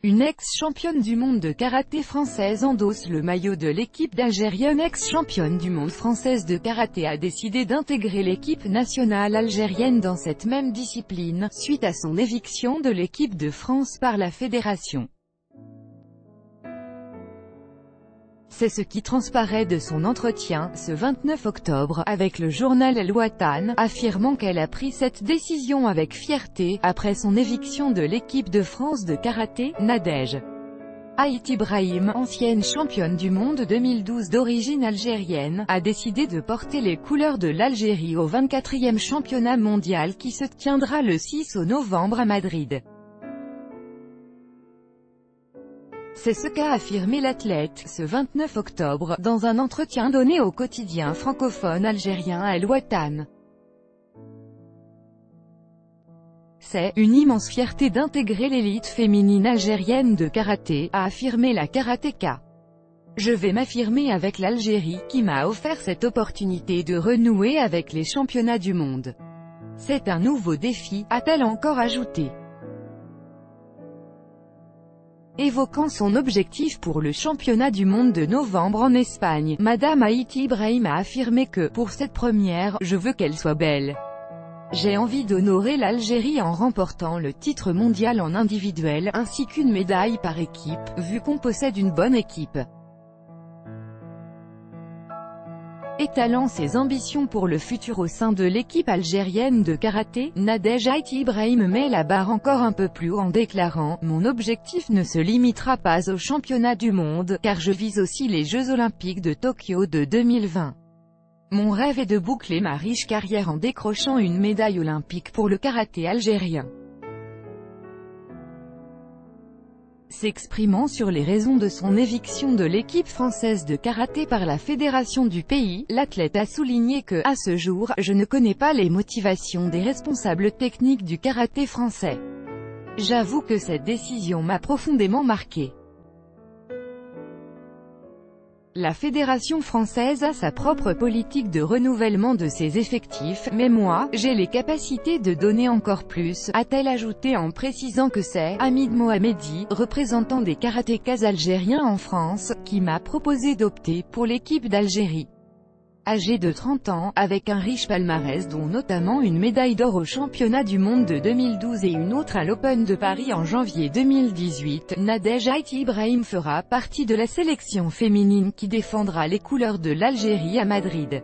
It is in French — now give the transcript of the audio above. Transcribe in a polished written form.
Une ex-championne du monde de karaté française endosse le maillot de l'équipe d'Algérie. Une ex-championne du monde française de karaté a décidé d'intégrer l'équipe nationale algérienne dans cette même discipline, suite à son éviction de l'équipe de France par la fédération. C'est ce qui transparaît de son entretien, ce 29 octobre, avec le journal El Watan, affirmant qu'elle a pris cette décision avec fierté, après son éviction de l'équipe de France de karaté. Nadège Ait Ibrahim, ancienne championne du monde 2012 d'origine algérienne, a décidé de porter les couleurs de l'Algérie au 24e championnat mondial qui se tiendra le 6 novembre à Madrid. C'est ce qu'a affirmé l'athlète, ce 29 octobre, dans un entretien donné au quotidien francophone algérien El Watan. C'est une immense fierté d'intégrer l'élite féminine algérienne de karaté, a affirmé la karatéka. Je vais m'affirmer avec l'Algérie, qui m'a offert cette opportunité de renouer avec les championnats du monde. C'est un nouveau défi, a-t-elle encore ajouté. Évoquant son objectif pour le championnat du monde de novembre en Espagne, Madame Ait Ibrahim a affirmé que, pour cette première, je veux qu'elle soit belle. J'ai envie d'honorer l'Algérie en remportant le titre mondial en individuel, ainsi qu'une médaille par équipe, vu qu'on possède une bonne équipe. Étalant ses ambitions pour le futur au sein de l'équipe algérienne de karaté, Nadège Ait Ibrahim met la barre encore un peu plus haut en déclarant « Mon objectif ne se limitera pas aux championnats du monde, car je vise aussi les Jeux Olympiques de Tokyo de 2020. Mon rêve est de boucler ma riche carrière en décrochant une médaille olympique pour le karaté algérien. » S'exprimant sur les raisons de son éviction de l'équipe française de karaté par la fédération du pays, l'athlète a souligné que, à ce jour, je ne connais pas les motivations des responsables techniques du karaté français. J'avoue que cette décision m'a profondément marqué. La fédération française a sa propre politique de renouvellement de ses effectifs, mais moi, j'ai les capacités de donner encore plus, a-t-elle ajouté en précisant que c'est Hamid Mohamedi, représentant des karatékas algériens en France, qui m'a proposé d'opter pour l'équipe d'Algérie. Âgé de 30 ans, avec un riche palmarès dont notamment une médaille d'or au championnat du monde de 2012 et une autre à l'Open de Paris en janvier 2018, Nadège Ait Ibrahim fera partie de la sélection féminine qui défendra les couleurs de l'Algérie à Madrid.